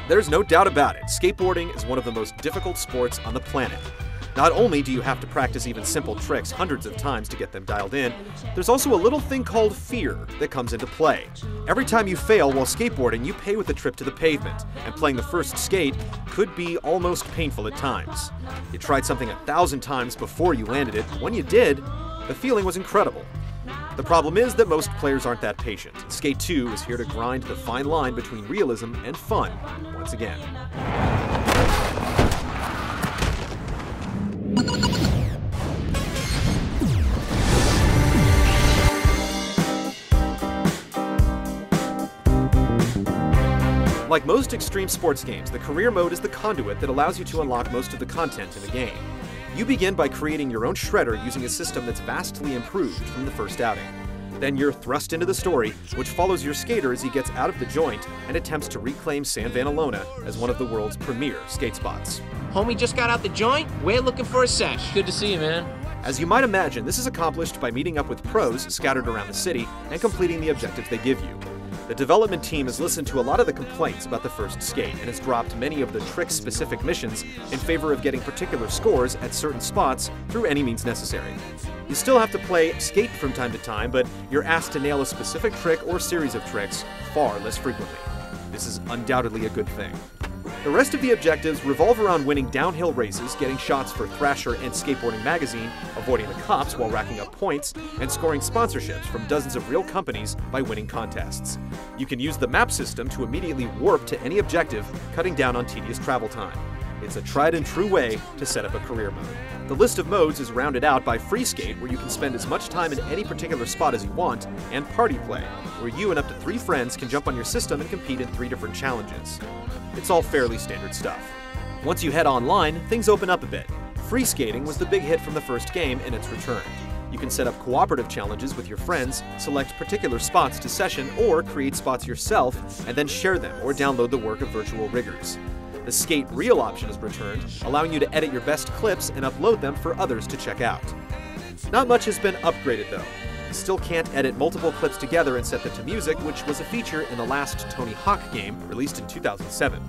There's no doubt about it, skateboarding is one of the most difficult sports on the planet. Not only do you have to practice even simple tricks hundreds of times to get them dialed in, there's also a little thing called fear that comes into play. Every time you fail while skateboarding, you pay with a trip to the pavement, and playing the first skate could be almost painful at times. You tried something 1,000 times before you landed it, but when you did, the feeling was incredible. The problem is that most players aren't that patient. Skate 2 is here to grind the fine line between realism and fun once again. Like most extreme sports games, the career mode is the conduit that allows you to unlock most of the content in the game. You begin by creating your own shredder using a system that's vastly improved from the first outing. Then you're thrust into the story, which follows your skater as he gets out of the joint and attempts to reclaim San Vanalona as one of the world's premier skate spots. Homie just got out the joint, we're looking for a sesh. Good to see you, man. As you might imagine, this is accomplished by meeting up with pros scattered around the city and completing the objectives they give you. The development team has listened to a lot of the complaints about the first skate and has dropped many of the trick-specific missions in favor of getting particular scores at certain spots through any means necessary. You still have to play skate from time to time, but you're asked to nail a specific trick or series of tricks far less frequently. This is undoubtedly a good thing. The rest of the objectives revolve around winning downhill races, getting shots for Thrasher and Skateboarding Magazine, avoiding the cops while racking up points, and scoring sponsorships from dozens of real companies by winning contests. You can use the map system to immediately warp to any objective, cutting down on tedious travel time. It's a tried and true way to set up a career mode. The list of modes is rounded out by Free Skate, where you can spend as much time in any particular spot as you want, and Party Play, where you and up to 3 friends can jump on your system and compete in 3 different challenges. It's all fairly standard stuff. Once you head online, things open up a bit. Free skating was the big hit from the first game, and it's returned. You can set up cooperative challenges with your friends, select particular spots to session, or create spots yourself, and then share them or download the work of virtual riggers. The Skate Reel option is returned, allowing you to edit your best clips and upload them for others to check out. Not much has been upgraded though. You still can't edit multiple clips together and set them to music, which was a feature in the last Tony Hawk game, released in 2007.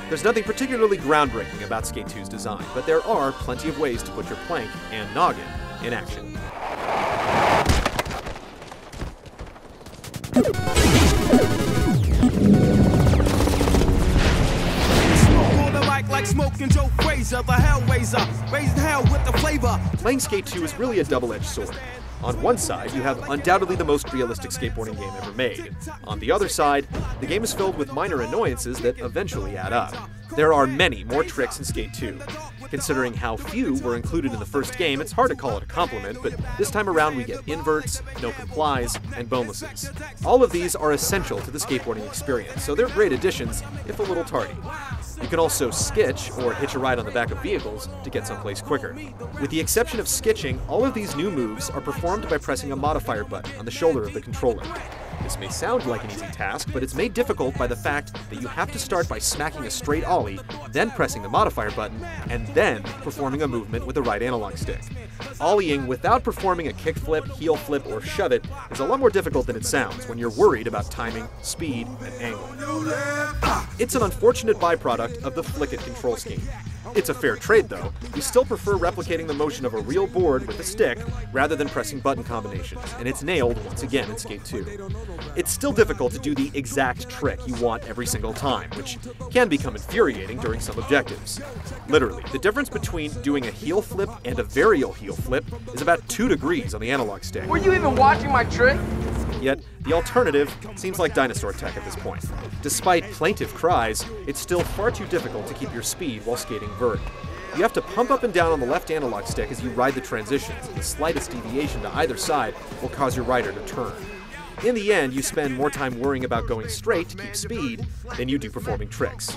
There's nothing particularly groundbreaking about Skate 2's design, but there are plenty of ways to put your plank and noggin in action. Like smoking Joe Frazier, the Hellraiser, raising hell with the flavor. Playing Skate 2 is really a double-edged sword. On one side, you have undoubtedly the most realistic skateboarding game ever made. On the other side, the game is filled with minor annoyances that eventually add up. There are many more tricks in Skate 2. Considering how few were included in the first game, it's hard to call it a compliment, but this time around we get inverts, no complies, and bonelesses. All of these are essential to the skateboarding experience, so they're great additions, if a little tardy. You can also skitch, or hitch a ride on the back of vehicles, to get someplace quicker. With the exception of skitching, all of these new moves are performed by pressing a modifier button on the shoulder of the controller. This may sound like an easy task, but it's made difficult by the fact that you have to start by smacking a straight ollie, then pressing the modifier button, and then performing a movement with the right analog stick. Ollieing without performing a kickflip, heel flip, or shove it is a lot more difficult than it sounds when you're worried about timing, speed, and angle. It's an unfortunate byproduct of the Flick-It control scheme. It's a fair trade though. We still prefer replicating the motion of a real board with a stick rather than pressing button combinations, and it's nailed once again in Skate 2. It's still difficult to do the exact trick you want every single time, which can become infuriating during some objectives. Literally, the difference between doing a heel flip and a varial heel flip is about 2 degrees on the analog stick. Were you even watching my trick? Yet, the alternative seems like dinosaur tech at this point. Despite plaintive cries, it's still far too difficult to keep your speed while skating vert. You have to pump up and down on the left analog stick as you ride the transitions, and the slightest deviation to either side will cause your rider to turn. In the end, you spend more time worrying about going straight to keep speed than you do performing tricks.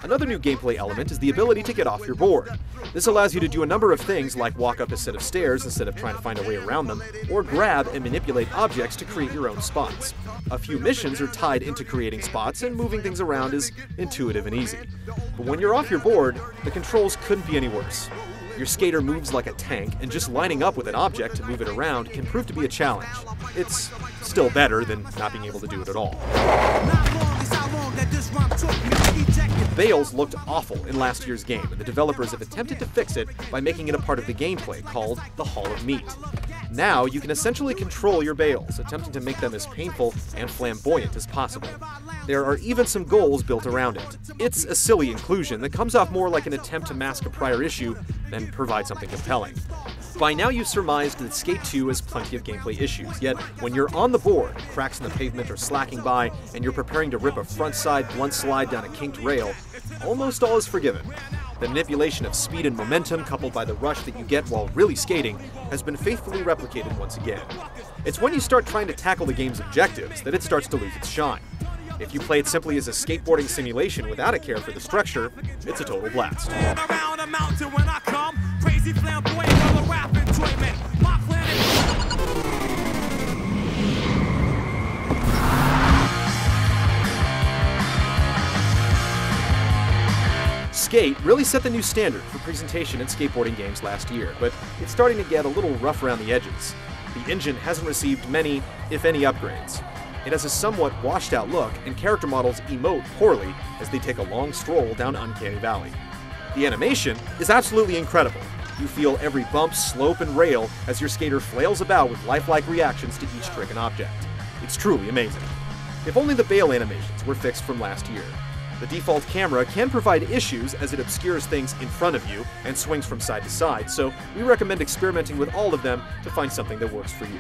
Another new gameplay element is the ability to get off your board. This allows you to do a number of things like walk up a set of stairs instead of trying to find a way around them, or grab and manipulate objects to create your own spots. A few missions are tied into creating spots, and moving things around is intuitive and easy. But when you're off your board, the controls couldn't be any worse. Your skater moves like a tank, and just lining up with an object to move it around can prove to be a challenge. It's still better than not being able to do it at all. bails looked awful in last year's game, and the developers have attempted to fix it by making it a part of the gameplay called the Hall of Meat. Now, you can essentially control your bails, attempting to make them as painful and flamboyant as possible. There are even some goals built around it. It's a silly inclusion that comes off more like an attempt to mask a prior issue than provide something compelling. By now you've surmised that Skate 2 has plenty of gameplay issues, yet when you're on the board, cracks in the pavement are slacking by, and you're preparing to rip a front-side blunt slide down a kinked rail, almost all is forgiven. The manipulation of speed and momentum, coupled by the rush that you get while really skating, has been faithfully replicated once again. It's when you start trying to tackle the game's objectives that it starts to lose its shine. If you play it simply as a skateboarding simulation without a care for the structure, it's a total blast. Around a mountain when I come, crazy flamboyant while I rap enjoyment. My planet. Skate really set the new standard for presentation in skateboarding games last year, but it's starting to get a little rough around the edges. The engine hasn't received many, if any, upgrades. It has a somewhat washed-out look, and character models emote poorly as they take a long stroll down Uncanny Valley. The animation is absolutely incredible. You feel every bump, slope, and rail as your skater flails about with lifelike reactions to each trick and object. It's truly amazing. If only the bail animations were fixed from last year. The default camera can provide issues as it obscures things in front of you and swings from side to side, so we recommend experimenting with all of them to find something that works for you.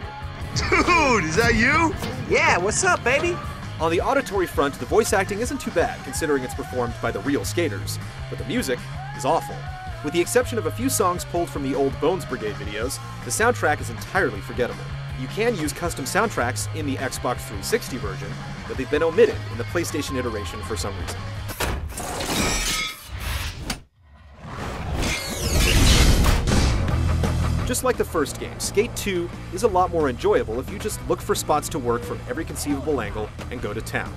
Dude, is that you? Yeah, what's up, baby? On the auditory front, the voice acting isn't too bad considering it's performed by the real skaters, but the music is awful. With the exception of a few songs pulled from the old Bones Brigade videos, the soundtrack is entirely forgettable. You can use custom soundtracks in the Xbox 360 version, but they've been omitted in the PlayStation iteration for some reason. Just like the first game, Skate 2 is a lot more enjoyable if you just look for spots to work from every conceivable angle and go to town.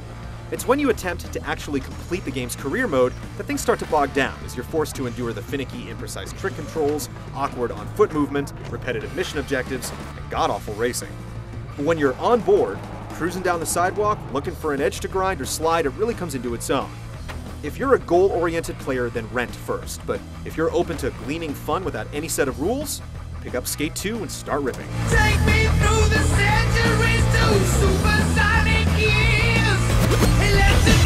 It's when you attempt to actually complete the game's career mode that things start to bog down as you're forced to endure the finicky, imprecise trick controls, awkward on-foot movement, repetitive mission objectives, and god-awful racing. But when you're on board, cruising down the sidewalk, looking for an edge to grind or slide, it really comes into its own. If you're a goal-oriented player, then rent first, but if you're open to gleaning fun without any set of rules, pick up Skate 2 and start ripping. Take me through the centuries to supersonic years. And let the